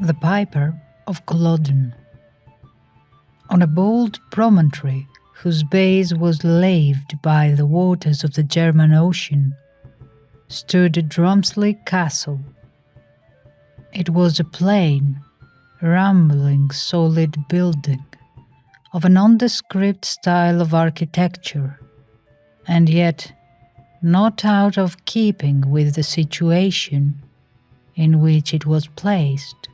The Piper of Culloden. On a bold promontory whose base was laved by the waters of the German Ocean, stood Drumslie Castle. It was a plain, rambling, solid building of a nondescript style of architecture, and yet not out of keeping with the situation in which it was placed.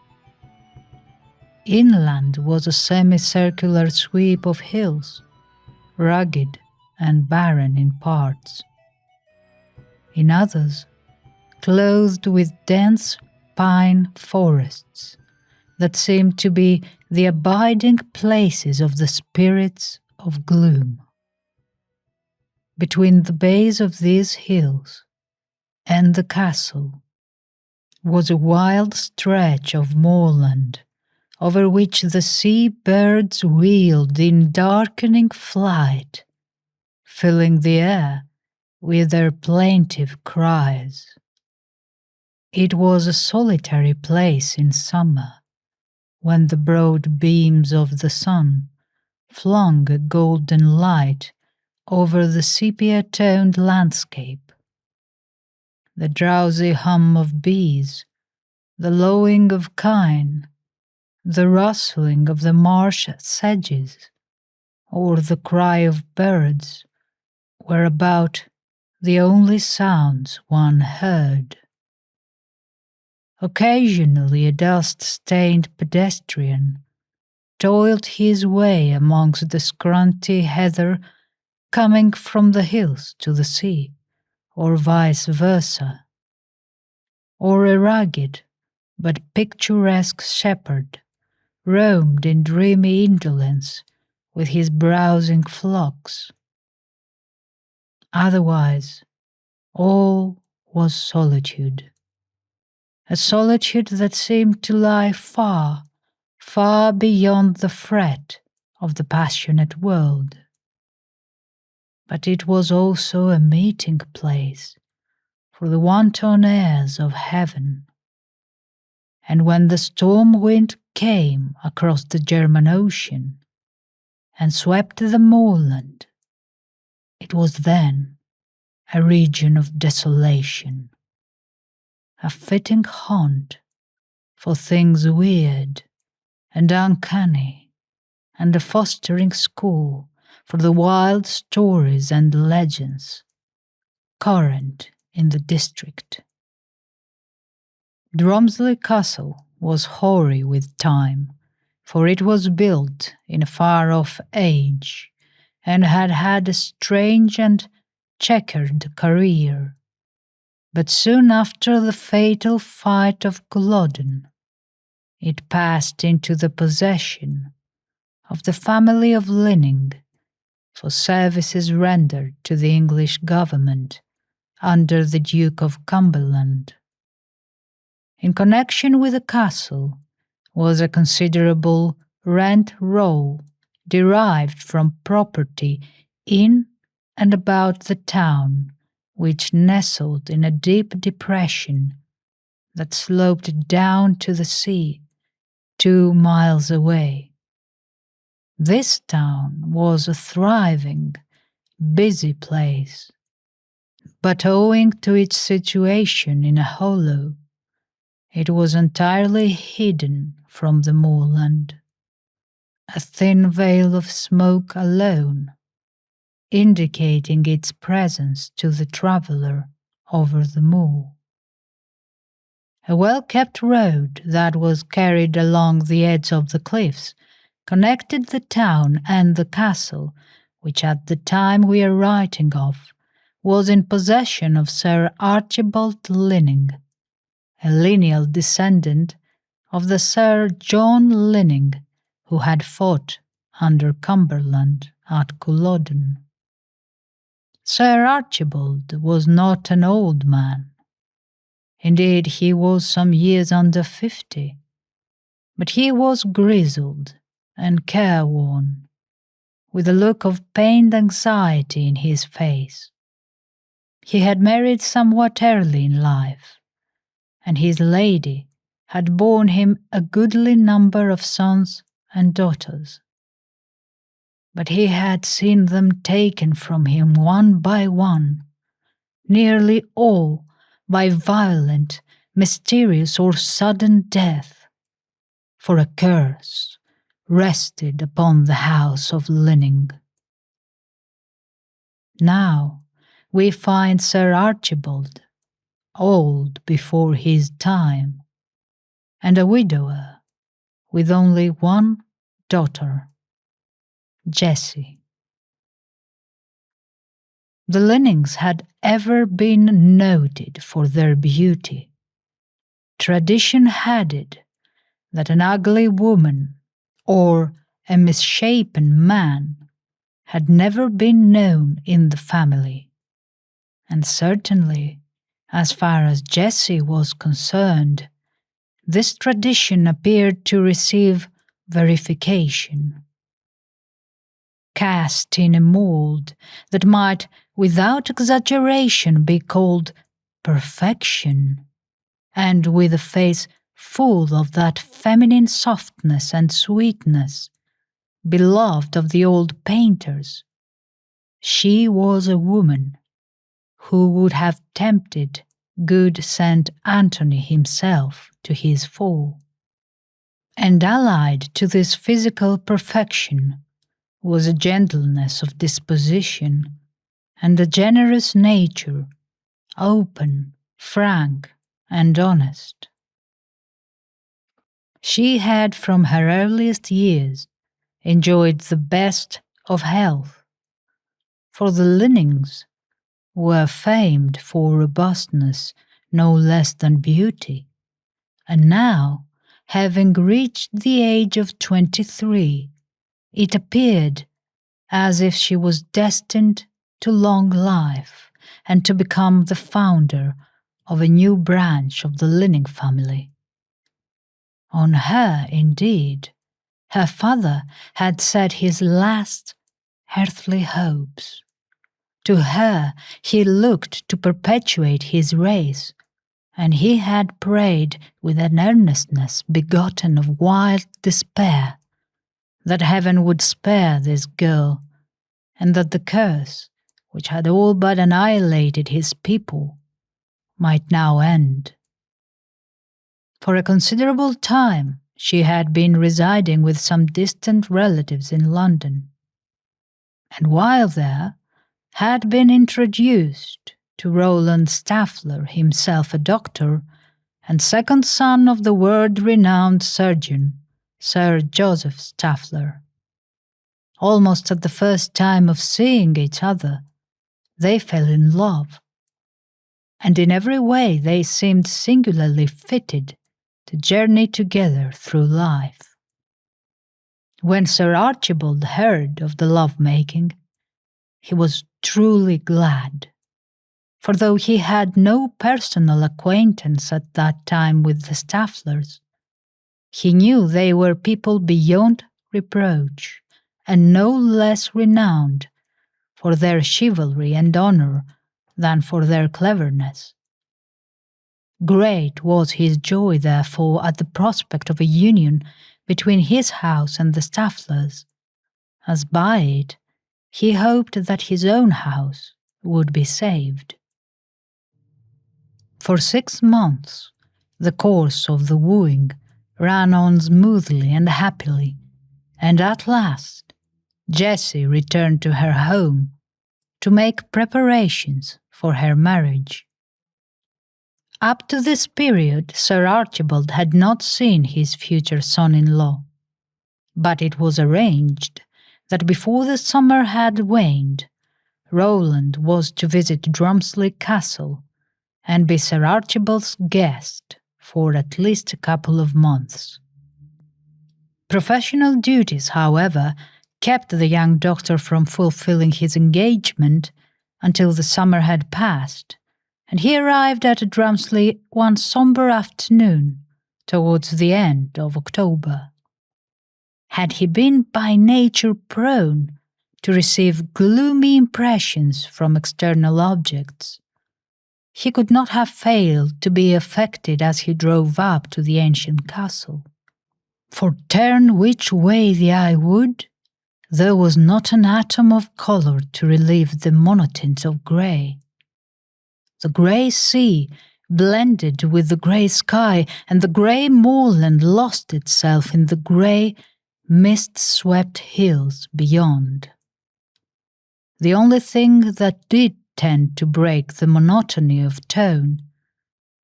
Inland was a semicircular sweep of hills, rugged and barren in parts. In others, clothed with dense pine forests that seemed to be the abiding places of the spirits of gloom. Between the base of these hills and the castle was a wild stretch of moorland over which the sea birds wheeled in darkening flight, filling the air with their plaintive cries. It was a solitary place in summer, when the broad beams of the sun flung a golden light over the sepia-toned landscape. The drowsy hum of bees, the lowing of kine, the rustling of the marsh sedges, or the cry of birds were about the only sounds one heard. Occasionally a dust-stained pedestrian toiled his way amongst the scrunty heather coming from the hills to the sea, or vice versa. Or a rugged but picturesque shepherd roamed in dreamy indolence with his browsing flocks. Otherwise, all was solitude, a solitude that seemed to lie far, far beyond the fret of the passionate world. But it was also a meeting place for the wanton airs of heaven. And when the storm wind came across the German Ocean and swept the moorland, it was then a region of desolation, a fitting haunt for things weird and uncanny, and a fostering school for the wild stories and legends current in the district. Drumslie Castle was hoary with time, for it was built in a far-off age, and had had a strange and checkered career. But soon after the fatal fight of Culloden, it passed into the possession of the family of Linning for services rendered to the English government under the Duke of Cumberland. In connection with the castle was a considerable rent roll derived from property in and about the town, which nestled in a deep depression that sloped down to the sea 2 miles away. This town was a thriving, busy place, but owing to its situation in a hollow, it was entirely hidden from the moorland. A thin veil of smoke alone, indicating its presence to the traveller over the moor. A well-kept road that was carried along the edge of the cliffs connected the town and the castle, which at the time we are writing of was in possession of Sir Archibald Linning, a lineal descendant of the Sir John Linning who had fought under Cumberland at Culloden. Sir Archibald was not an old man. Indeed, he was some years under 50, but he was grizzled and careworn, with a look of pained anxiety in his face. He had married somewhat early in life, and his lady had borne him a goodly number of sons and daughters. But he had seen them taken from him one by one, nearly all by violent, mysterious, or sudden death, for a curse rested upon the house of Linning. Now we find Sir Archibald, old before his time, and a widower with only one daughter, Jessie. The Linnings had ever been noted for their beauty. Tradition had it that an ugly woman or a misshapen man had never been known in the family, and certainly, as far as Jessie was concerned, this tradition appeared to receive verification. Cast in a mould that might, without exaggeration, be called perfection, and with a face full of that feminine softness and sweetness beloved of the old painters, she was a woman who would have tempted good St. Anthony himself to his fall. And allied to this physical perfection was a gentleness of disposition and a generous nature, open, frank, and honest. She had from her earliest years enjoyed the best of health, for the Linnings were famed for robustness no less than beauty, and now, having reached the age of 23, it appeared as if she was destined to long life and to become the founder of a new branch of the Linning family. On her, indeed, her father had set his last earthly hopes. To her he looked to perpetuate his race, and he had prayed with an earnestness begotten of wild despair that heaven would spare this girl, and that the curse, which had all but annihilated his people, might now end. For a considerable time she had been residing with some distant relatives in London, and while there had been introduced to Rowland Staffler, himself a doctor, and second son of the world-renowned surgeon, Sir Joseph Staffler. Almost at the first time of seeing each other, they fell in love, and in every way they seemed singularly fitted to journey together through life. When Sir Archibald heard of the love-making, he was truly glad, for though he had no personal acquaintance at that time with the Stafflers, he knew they were people beyond reproach, and no less renowned for their chivalry and honour than for their cleverness. Great was his joy, therefore, at the prospect of a union between his house and the Stafflers, as by it he hoped that his own house would be saved. For 6 months the course of the wooing ran on smoothly and happily, and at last Jessie returned to her home to make preparations for her marriage. Up to this period Sir Archibald had not seen his future son-in-law, but it was arranged that before the summer had waned, Rowland was to visit Drumslie Castle and be Sir Archibald's guest for at least a couple of months. Professional duties, however, kept the young doctor from fulfilling his engagement until the summer had passed, and he arrived at Drumslie one sombre afternoon towards the end of October. Had he been by nature prone to receive gloomy impressions from external objects, he could not have failed to be affected as he drove up to the ancient castle. For turn which way the eye would, there was not an atom of colour to relieve the monotint of grey. The grey sea blended with the grey sky, and the grey moorland lost itself in the grey, mist-swept hills beyond. The only thing that did tend to break the monotony of tone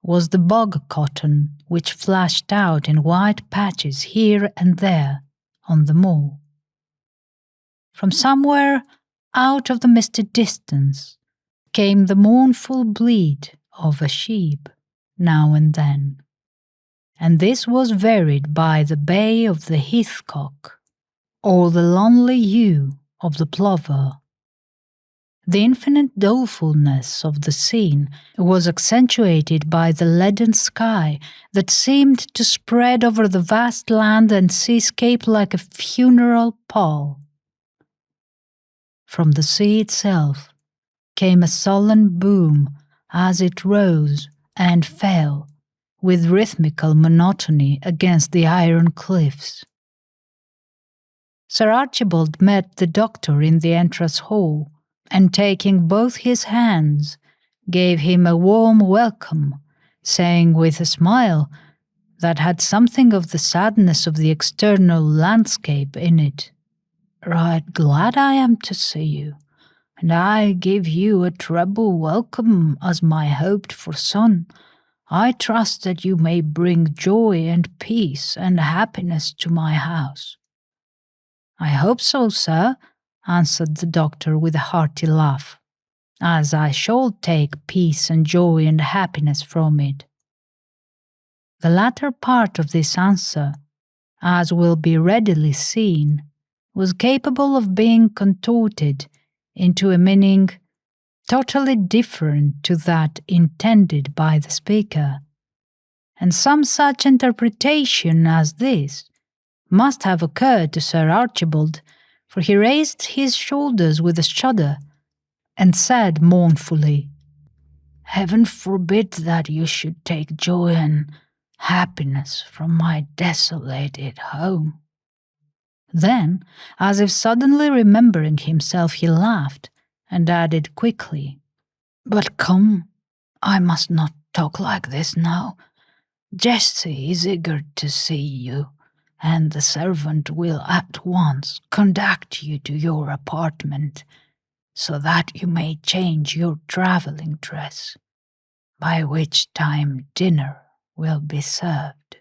was the bog cotton which flashed out in white patches here and there on the moor. From somewhere out of the misty distance came the mournful bleat of a sheep now and then, and this was varied by the bay of the heathcock or the lonely ewe of the plover. The infinite dolefulness of the scene was accentuated by the leaden sky that seemed to spread over the vast land and seascape like a funeral pall. From the sea itself came a sullen boom as it rose and fell with rhythmical monotony against the iron cliffs. Sir Archibald met the doctor in the entrance hall, and taking both his hands, gave him a warm welcome, saying with a smile that had something of the sadness of the external landscape in it, "Right glad I am to see you, and I give you a treble welcome as my hoped-for son. I trust that you may bring joy and peace and happiness to my house." "I hope so, sir," answered the doctor with a hearty laugh, "as I shall take peace and joy and happiness from it." The latter part of this answer, as will be readily seen, was capable of being contorted into a meaning totally different to that intended by the speaker, and some such interpretation as this must have occurred to Sir Archibald, for he raised his shoulders with a shudder, and said mournfully, "Heaven forbid that you should take joy and happiness from my desolated home." Then, as if suddenly remembering himself, he laughed, and added quickly, "But come, I must not talk like this now. Jessie is eager to see you, and the servant will at once conduct you to your apartment, so that you may change your travelling dress, by which time dinner will be served."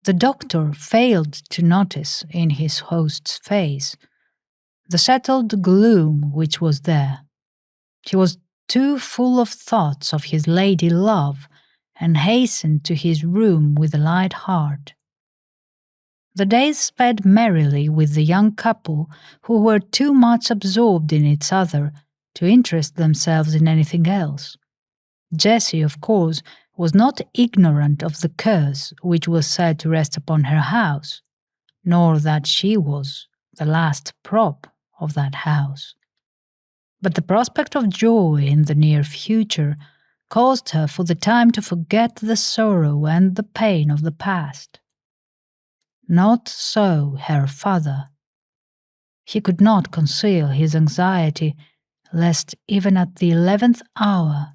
The doctor failed to notice in his host's face the settled gloom which was there. He was too full of thoughts of his lady love, and hastened to his room with a light heart. The days sped merrily with the young couple, who were too much absorbed in each other to interest themselves in anything else. Jessie, of course, was not ignorant of the curse which was said to rest upon her house, nor that she was the last prop of that house. But the prospect of joy in the near future caused her for the time to forget the sorrow and the pain of the past. Not so her father. He could not conceal his anxiety, lest even at the 11th hour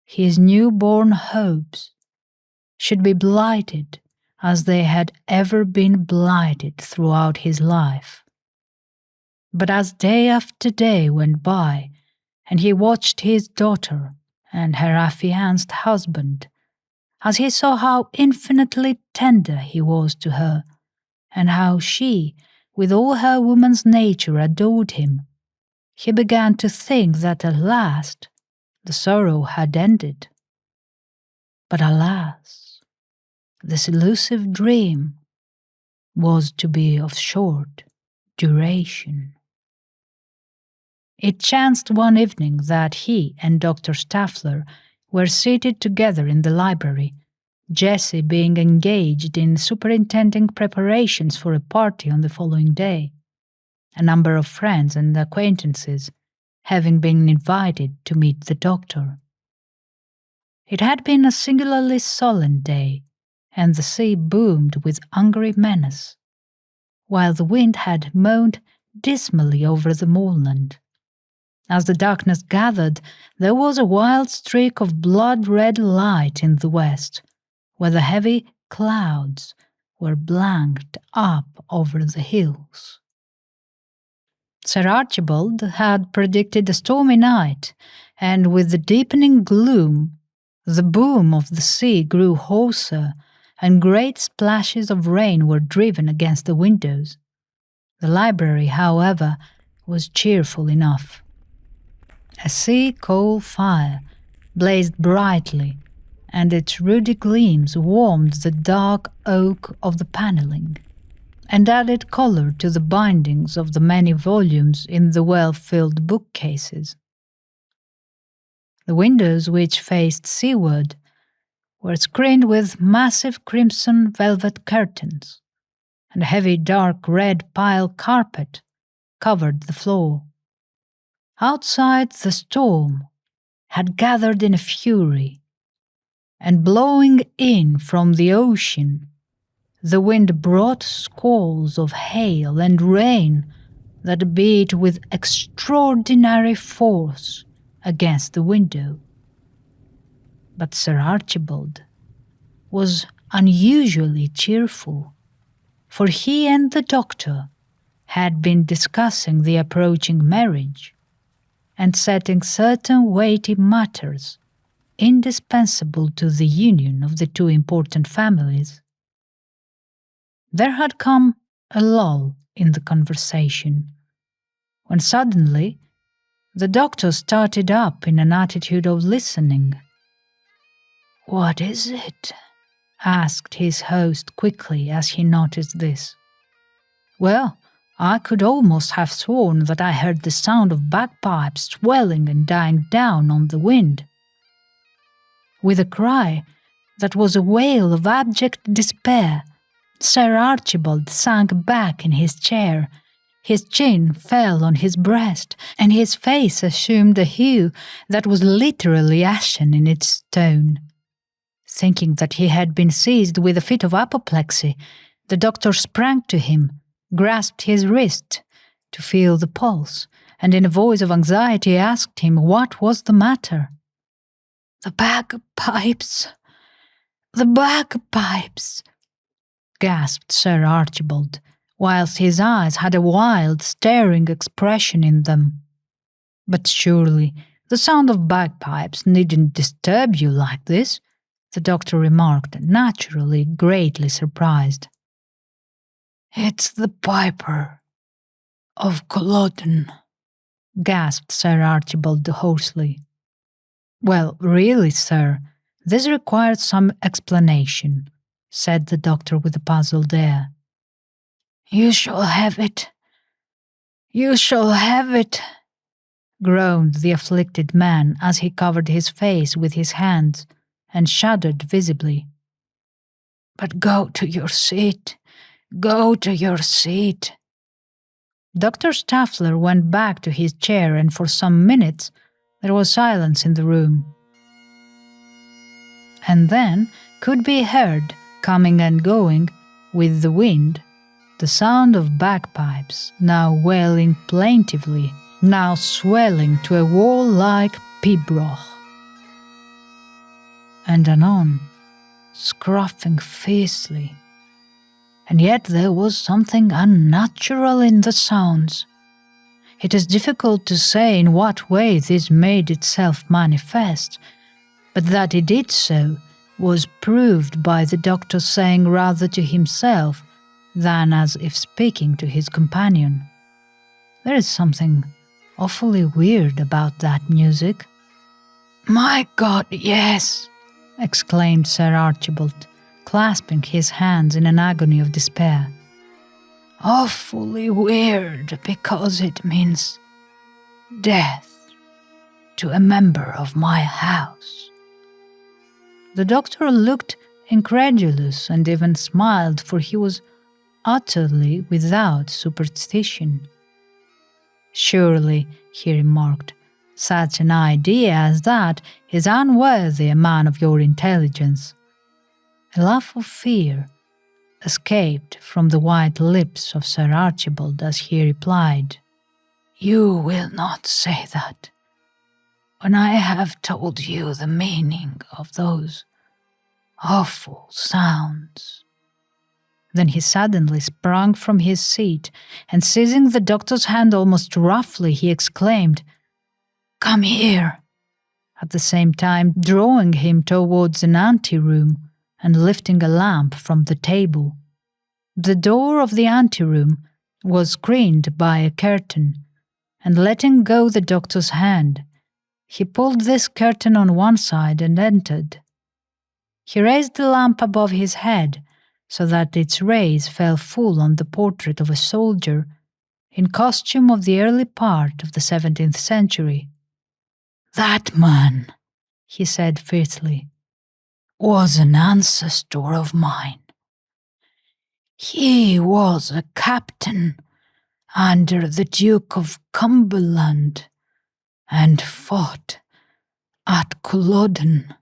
his new-born hopes should be blighted as they had ever been blighted throughout his life. But as day after day went by, and he watched his daughter and her affianced husband, as he saw how infinitely tender he was to her, and how she, with all her woman's nature, adored him, he began to think that at last the sorrow had ended. But alas, this elusive dream was to be of short duration. It chanced one evening that he and Dr. Staffler were seated together in the library, Jessie being engaged in superintending preparations for a party on the following day, a number of friends and acquaintances having been invited to meet the doctor. It had been a singularly solemn day, and the sea boomed with angry menace, while the wind had moaned dismally over the moorland. As the darkness gathered, there was a wild streak of blood-red light in the west, where the heavy clouds were blanked up over the hills. Sir Archibald had predicted a stormy night, and with the deepening gloom, the boom of the sea grew hoarser, and great splashes of rain were driven against the windows. The library, however, was cheerful enough. A sea coal fire blazed brightly, and its ruddy gleams warmed the dark oak of the panelling, and added colour to the bindings of the many volumes in the well-filled bookcases. The windows which faced seaward were screened with massive crimson velvet curtains, and a heavy dark red pile carpet covered the floor. Outside, the storm had gathered in a fury, and blowing in from the ocean, the wind brought squalls of hail and rain that beat with extraordinary force against the window. But Sir Archibald was unusually cheerful, for he and the doctor had been discussing the approaching marriage and setting certain weighty matters indispensable to the union of the two important families. There had come a lull in the conversation, when suddenly the doctor started up in an attitude of listening. "What is it?" asked his host quickly as he noticed this. "Well, I could almost have sworn that I heard the sound of bagpipes swelling and dying down on the wind." With a cry that was a wail of abject despair, Sir Archibald sank back in his chair. His chin fell on his breast, and his face assumed a hue that was literally ashen in its tone. Thinking that he had been seized with a fit of apoplexy, the doctor sprang to him, grasped his wrist to feel the pulse, and in a voice of anxiety asked him what was the matter. "The bagpipes! The bagpipes!" gasped Sir Archibald, whilst his eyes had a wild, staring expression in them. "But surely the sound of bagpipes needn't disturb you like this," the doctor remarked, naturally greatly surprised. "It's the piper of Culloden," gasped Sir Archibald hoarsely. "Well, really, sir, this requires some explanation," said the doctor with a puzzled air. "You shall have it. You shall have it," groaned the afflicted man as he covered his face with his hands and shuddered visibly. "But go to your seat. Go to your seat." Dr. Staffler went back to his chair, and for some minutes there was silence in the room. And then could be heard, coming and going with the wind, the sound of bagpipes, now wailing plaintively, now swelling to a wall-like pibroch, and anon scruffing fiercely. And yet there was something unnatural in the sounds. It is difficult to say in what way this made itself manifest, but that it did so was proved by the doctor saying rather to himself than as if speaking to his companion, "There is something awfully weird about that music." "My God, yes!" exclaimed Sir Archibald, clasping his hands in an agony of despair. "Awfully weird, because it means death to a member of my house." The doctor looked incredulous and even smiled, for he was utterly without superstition. "Surely," he remarked, Such an idea as that is unworthy a man of your intelligence." A laugh of fear escaped from the white lips of Sir Archibald as he replied, "You will not say that when I have told you the meaning of those awful sounds." Then he suddenly sprang from his seat, and seizing the doctor's hand almost roughly, he exclaimed, "Come here," at the same time drawing him towards an anteroom and lifting a lamp from the table. The door of the anteroom was screened by a curtain, and letting go the doctor's hand, he pulled this curtain on one side and entered. He raised the lamp above his head so that its rays fell full on the portrait of a soldier in costume of the early part of the 17th century. "That man," he said fiercely, "was an ancestor of mine. He was a captain under the Duke of Cumberland and fought at Culloden.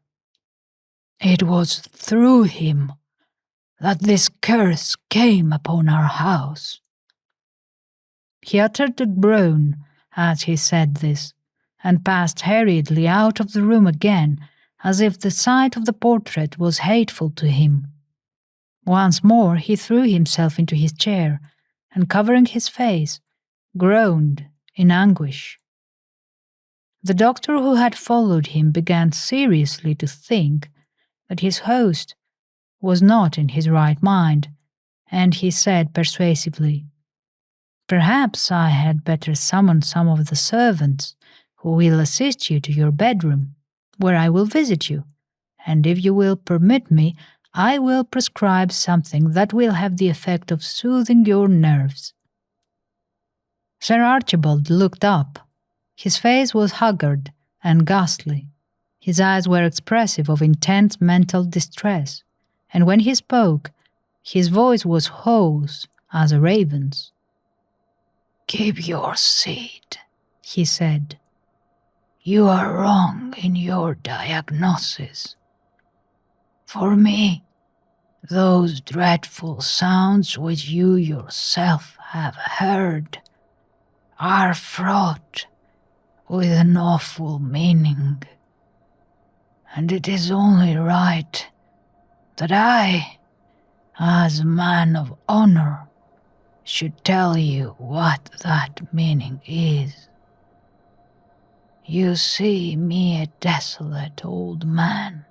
It was through him that this curse came upon our house." He uttered a groan as he said this, and passed hurriedly out of the room again, as if the sight of the portrait was hateful to him. Once more he threw himself into his chair, and covering his face, groaned in anguish. The doctor who had followed him began seriously to think that his host was not in his right mind, and he said persuasively, "Perhaps I had better summon some of the servants who will assist you to your bedroom, where I will visit you, and if you will permit me, I will prescribe something that will have the effect of soothing your nerves." Sir Archibald looked up. His face was haggard and ghastly. His eyes were expressive of intense mental distress, and when he spoke, his voice was hoarse as a raven's. "Keep your seat," he said. "You are wrong in your diagnosis. For me, those dreadful sounds which you yourself have heard are fraught with an awful meaning, and it is only right that I, as a man of honor, should tell you what that meaning is. You see me a desolate old man,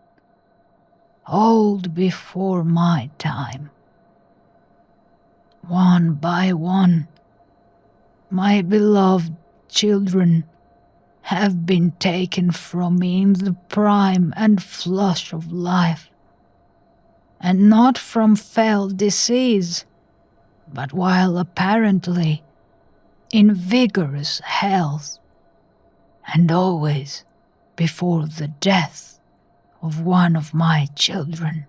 old before my time. One by one, my beloved children have been taken from me in the prime and flush of life, and not from fell disease, but while apparently in vigorous health, and always before the death of one of my children.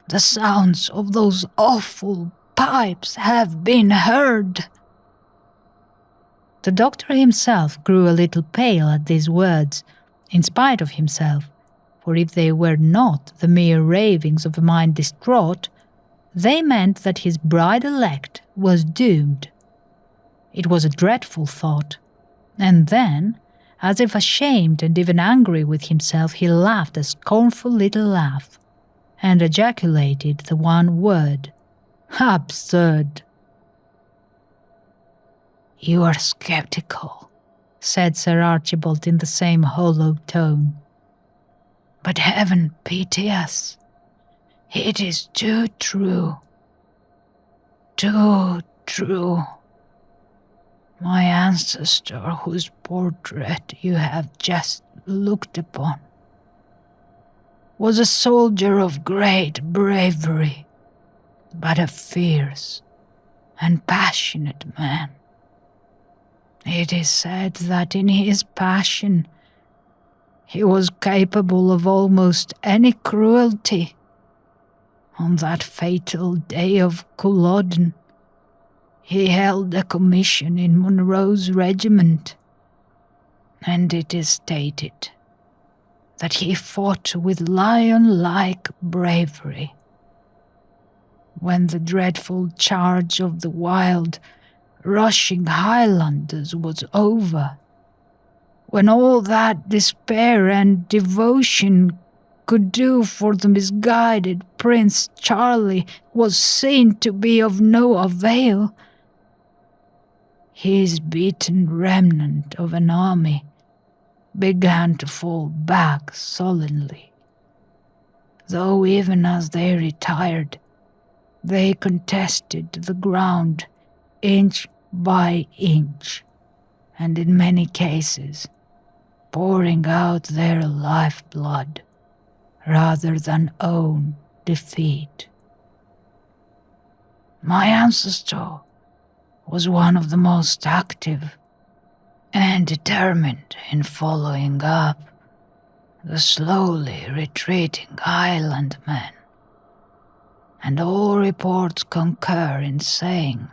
The sounds of those awful pipes have been heard." The doctor himself grew a little pale at these words, in spite of himself, for if they were not the mere ravings of a mind distraught, they meant that his bride-elect was doomed. It was a dreadful thought, and then, as if ashamed and even angry with himself, he laughed a scornful little laugh, and ejaculated the one word, "Absurd!" "You are sceptical," said Sir Archibald in the same hollow tone. "But heaven pity us. It is too true. Too true. My ancestor, whose portrait you have just looked upon, was a soldier of great bravery, but a fierce and passionate man. It is said that in his passion he was capable of almost any cruelty. On that fatal day of Culloden, he held a commission in Monro's regiment, and it is stated that he fought with lion-like bravery. When the dreadful charge of the wild, rushing Highlanders was over, when all that despair and devotion could do for the misguided Prince Charlie was seen to be of no avail, his beaten remnant of an army began to fall back sullenly, though even as they retired, they contested the ground inch by inch, and in many cases pouring out their lifeblood rather than own defeat. My ancestor was one of the most active and determined in following up the slowly retreating Highlandmen, and all reports concur in saying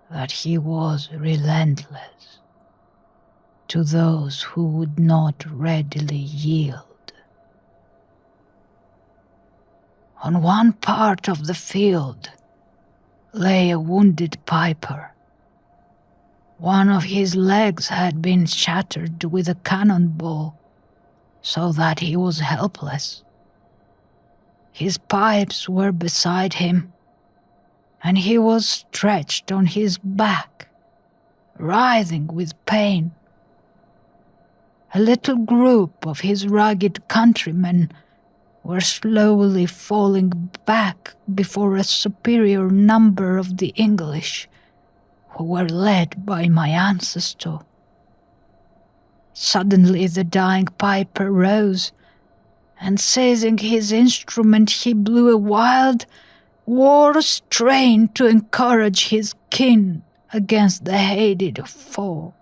that he was relentless to those who would not readily yield. On one part of the field lay a wounded piper. One of his legs had been shattered with a cannonball, so that he was helpless. His pipes were beside him, and he was stretched on his back, writhing with pain. A little group of his rugged countrymen were slowly falling back before a superior number of the English, who were led by my ancestor. Suddenly the dying piper rose, and seizing his instrument he blew a wild war strain to encourage his kin against the hated foe.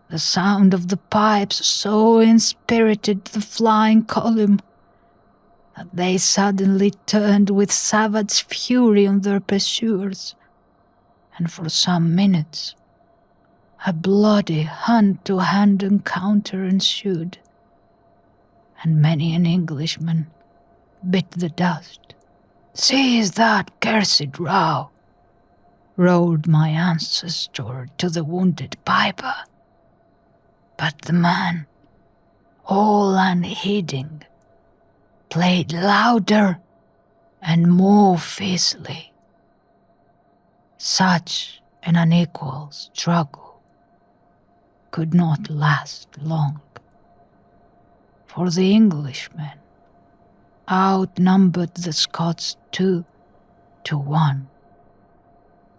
The sound of the pipes so inspirited the flying column that they suddenly turned with savage fury on their pursuers, and for some minutes a bloody hand-to-hand encounter ensued, and many an Englishman bit the dust. "Seize that cursed row!" roared my ancestor to the wounded piper. But the man, all unheeding, played louder and more fiercely. Such an unequal struggle could not last long, for the Englishmen outnumbered the Scots 2-1.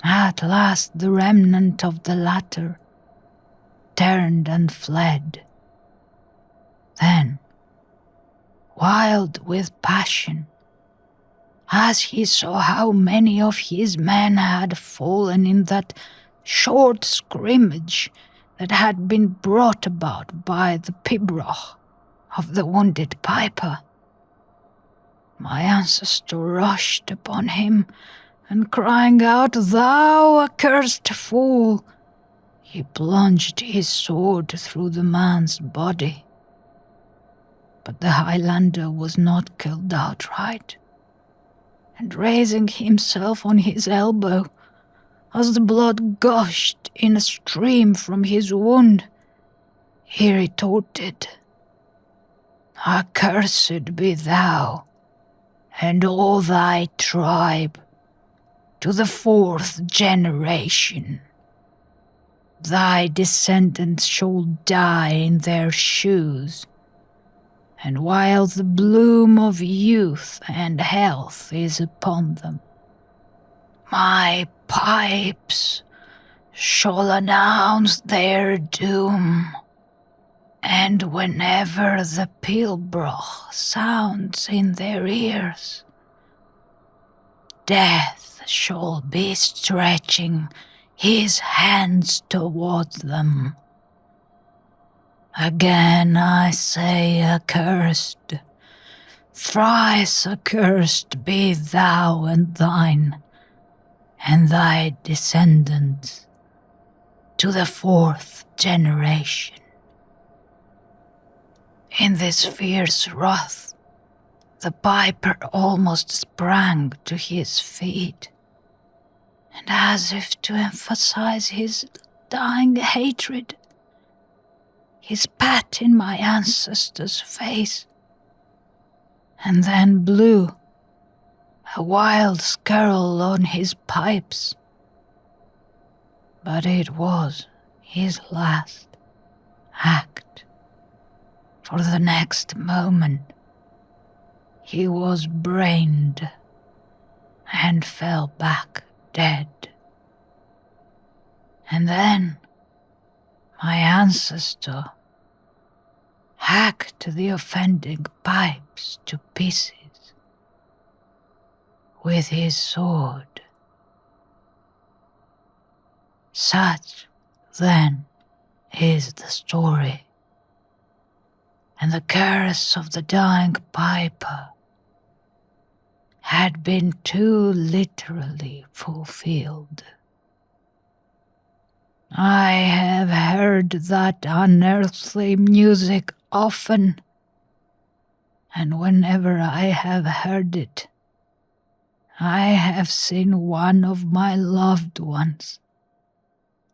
At last the remnant of the latter turned and fled. Then, wild with passion, as he saw how many of his men had fallen in that short scrimmage that had been brought about by the pibroch of the wounded piper, my ancestor rushed upon him, and crying out, "Thou accursed fool!" he plunged his sword through the man's body. But the Highlander was not killed outright, and raising himself on his elbow, as the blood gushed in a stream from his wound, he retorted, "Accursed be thou, and all thy tribe, to the 4th generation. Thy descendants shall die in their shoes, and while the bloom of youth and health is upon them, my pipes shall announce their doom, and whenever the pibroch sounds in their ears, death shall be stretching his hands towards them. Again I say accursed, thrice accursed be thou and thine, and thy descendants, to the 4th generation. In this fierce wrath, the piper almost sprang to his feet, and as if to emphasize his dying hatred, he spat in my ancestor's face, and then blew a wild skirl on his pipes. But it was his last act, for the next moment he was brained and fell back dead. And then my ancestor hacked the offending pipes to pieces with his sword. Such, then, is the story, and the curse of the dying piper had been too literally fulfilled. I have heard that unearthly music often, and whenever I have heard it, I have seen one of my loved ones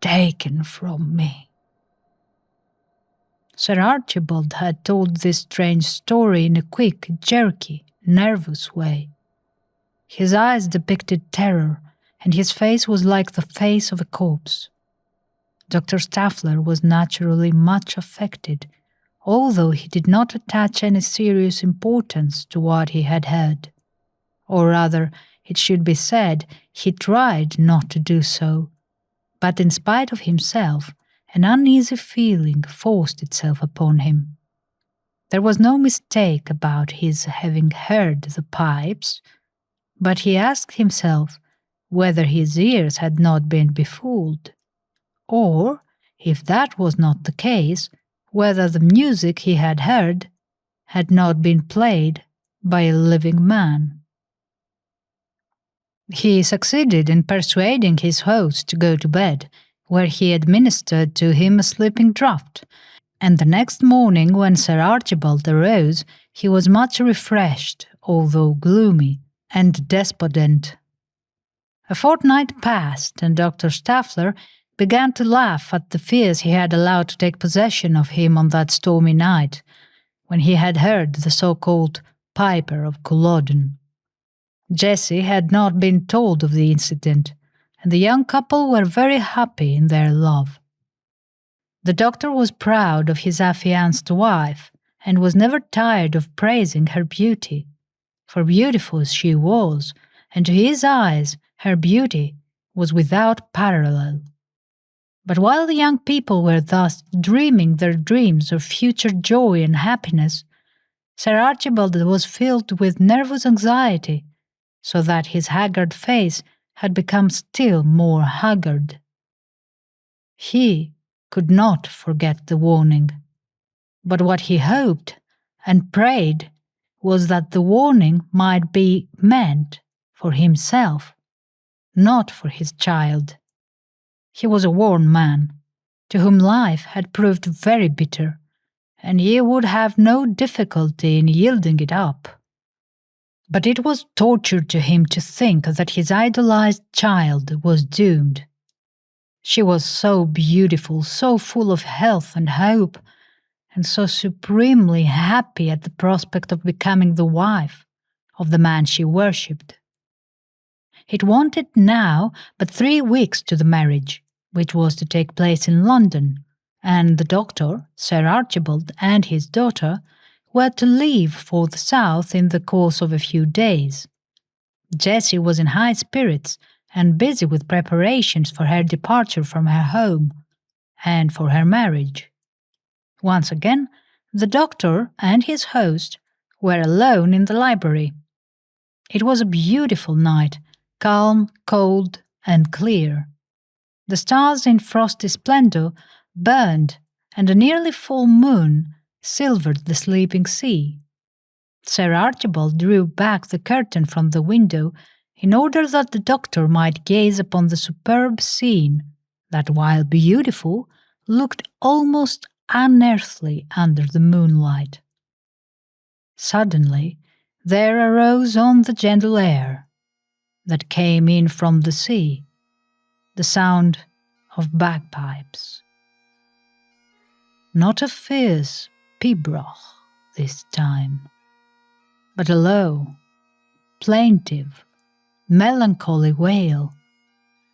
taken from me. Sir Archibald had told this strange story in a quick, jerky, nervous way. His eyes depicted terror, and his face was like the face of a corpse. Dr. Staffler was naturally much affected, although he did not attach any serious importance to what he had heard. Or rather, it should be said, he tried not to do so. But in spite of himself, an uneasy feeling forced itself upon him. There was no mistake about his having heard the pipes, but he asked himself whether his ears had not been befooled, or, if that was not the case, whether the music he had heard had not been played by a living man. He succeeded in persuading his host to go to bed, where he administered to him a sleeping draught, and the next morning when Sir Archibald arose, he was much refreshed, although gloomy and despondent. A fortnight passed, and Dr. Staffler began to laugh at the fears he had allowed to take possession of him on that stormy night, when he had heard the so-called Piper of Culloden. Jessie had not been told of the incident, and the young couple were very happy in their love. The doctor was proud of his affianced wife, and was never tired of praising her beauty, for beautiful she was, and to his eyes her beauty was without parallel. But while the young people were thus dreaming their dreams of future joy and happiness, Sir Archibald was filled with nervous anxiety, so that his haggard face had become still more haggard. He could not forget the warning, but what he hoped and prayed was that the warning might be meant for himself, not for his child. He was a worn man, to whom life had proved very bitter, and he would have no difficulty in yielding it up. But it was torture to him to think that his idolized child was doomed. She was so beautiful, so full of health and hope, and so supremely happy at the prospect of becoming the wife of the man she worshipped. It wanted now but 3 weeks to the marriage, which was to take place in London, and the doctor, Sir Archibald, and his daughter were to leave for the south in the course of a few days. Jessie was in high spirits and busy with preparations for her departure from her home and for her marriage. Once again, the doctor and his host were alone in the library. It was a beautiful night, calm, cold, and clear. The stars in frosty splendor burned, and a nearly full moon silvered the sleeping sea. Sir Archibald drew back the curtain from the window in order that the doctor might gaze upon the superb scene that, while beautiful, looked almost unearthly under the moonlight. Suddenly, there arose on the gentle air that came in from the sea the sound of bagpipes. Not a fierce pibroch this time, but a low, plaintive, melancholy wail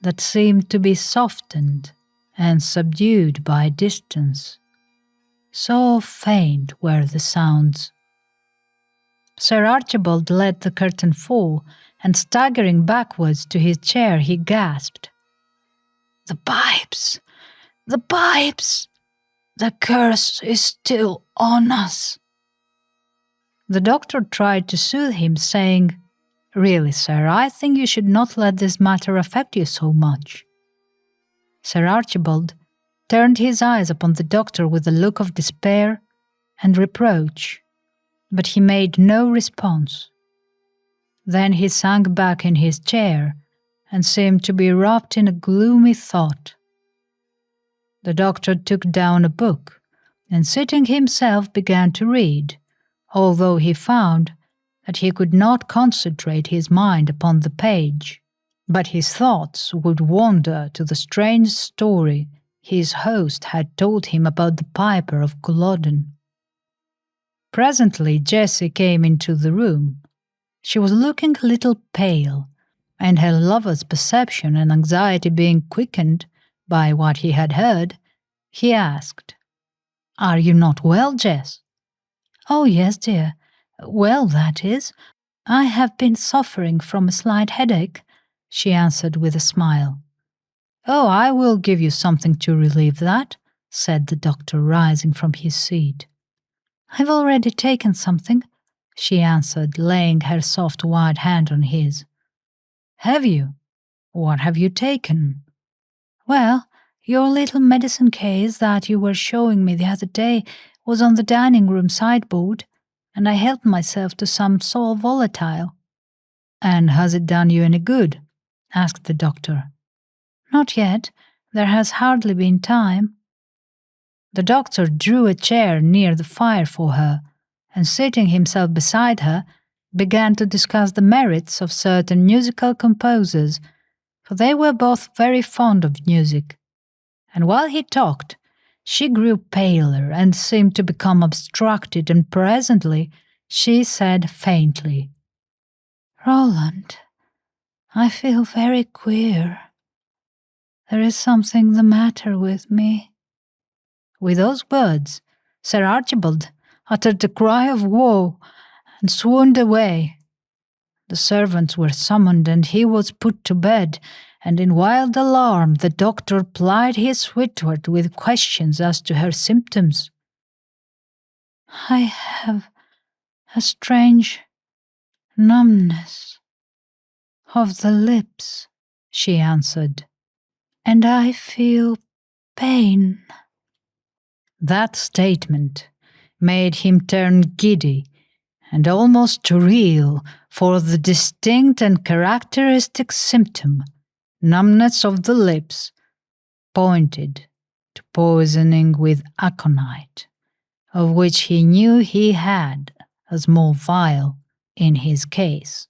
that seemed to be softened and subdued by distance. So faint were the sounds. Sir Archibald let the curtain fall, and staggering backwards to his chair, he gasped, "The pipes! The pipes! The curse is still on us." The doctor tried to soothe him, saying, "Really, sir, I think you should not let this matter affect you so much." Sir Archibald turned his eyes upon the doctor with a look of despair and reproach, but he made no response. Then he sank back in his chair and seemed to be wrapped in a gloomy thought. The doctor took down a book and, sitting himself, began to read, although he found that he could not concentrate his mind upon the page, but his thoughts would wander to the strange story his host had told him about the piper of Culloden. Presently Jessie came into the room. She was looking a little pale, and her lover's perception and anxiety being quickened by what he had heard, he asked, "Are you not well, Jess?" "Oh, yes, dear. Well, that is. I have been suffering from a slight headache," she answered with a smile. "Oh, I will give you something to relieve that," said the doctor, rising from his seat. "I've already taken something," she answered, laying her soft white hand on his. "Have you? What have you taken?" "Well, your little medicine case that you were showing me the other day was on the dining room sideboard, and I helped myself to some sal volatile." "And has it done you any good?" asked the doctor. "Not yet. There has hardly been time." The doctor drew a chair near the fire for her, and sitting himself beside her, began to discuss the merits of certain musical composers, for they were both very fond of music. And while he talked, she grew paler and seemed to become abstracted, and presently she said faintly, "Roland, I feel very queer. There is something the matter with me." With those words, Sir Archibald uttered a cry of woe and swooned away. The servants were summoned, and he was put to bed, and in wild alarm the doctor plied his sweetheart with questions as to her symptoms. "I have a strange numbness of the lips," she answered, "and I feel pain." That statement made him turn giddy and almost reel, for the distinct and characteristic symptom, numbness of the lips, pointed to poisoning with aconite, of which he knew he had a small vial in his case.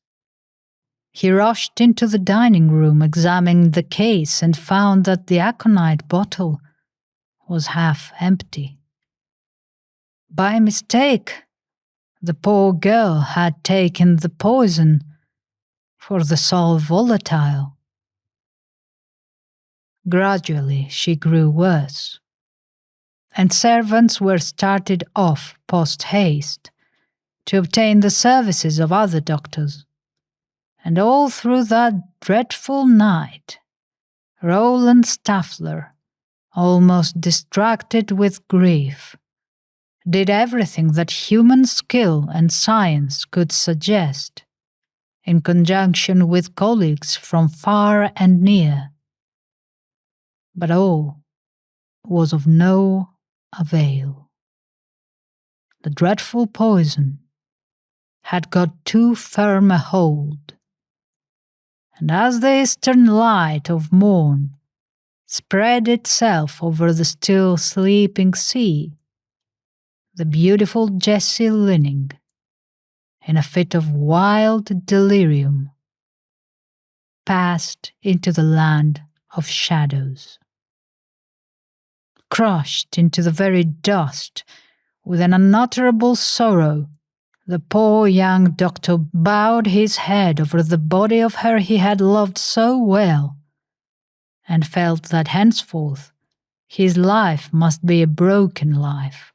He rushed into the dining room, examined the case, and found that the aconite bottle was half empty. By mistake, the poor girl had taken the poison for the sal volatile. Gradually she grew worse, and servants were started off post haste to obtain the services of other doctors. And all through that dreadful night, Roland Staffler, almost distracted with grief, did everything that human skill and science could suggest, in conjunction with colleagues from far and near. But all was of no avail. The dreadful poison had got too firm a hold, and as the eastern light of morn spread itself over the still sleeping sea. The beautiful Jessie Linning, in a fit of wild delirium, passed into the land of shadows. Crushed into the very dust, with an unutterable sorrow, the poor young doctor bowed his head over the body of her he had loved so well, and felt that henceforth his life must be a broken life,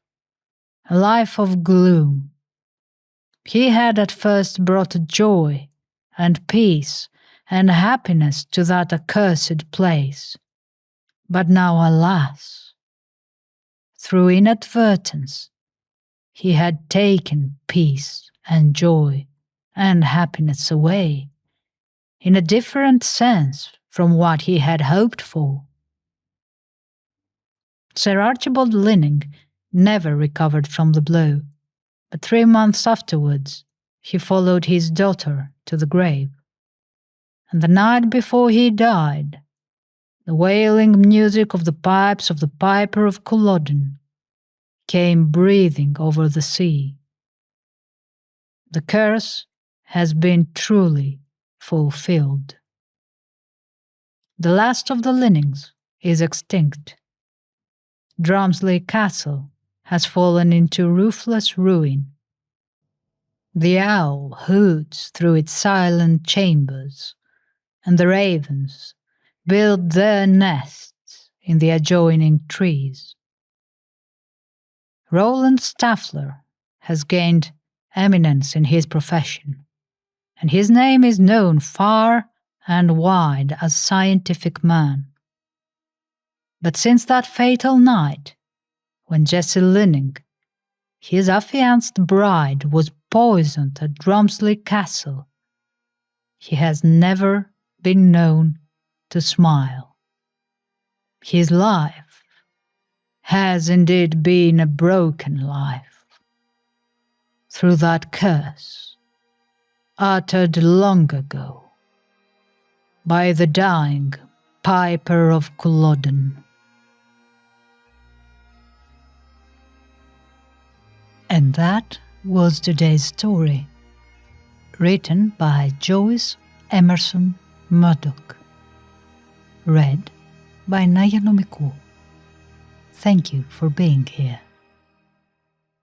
a life of gloom. He had at first brought joy and peace and happiness to that accursed place, but now, alas, through inadvertence, he had taken peace and joy and happiness away, in a different sense from what he had hoped for. Sir Archibald Linning never recovered from the blow, but 3 months afterwards he followed his daughter to the grave. And the night before he died, the wailing music of the pipes of the Piper of Culloden came breathing over the sea. The curse has been truly fulfilled. The last of the Linnings is extinct. Drumslie Castle has fallen into ruthless ruin. The owl hoots through its silent chambers, and the ravens build their nests in the adjoining trees. Roland Staffler has gained eminence in his profession, and his name is known far and wide as scientific man. But since that fatal night, when Jessie Linning, his affianced bride, was poisoned at Drumslie Castle, he has never been known to smile. His life has indeed been a broken life, through that curse uttered long ago by the dying Piper of Culloden. And that was today's story, written by Joyce Emerson Murdoch, read by Naya Nomiku. Thank you for being here.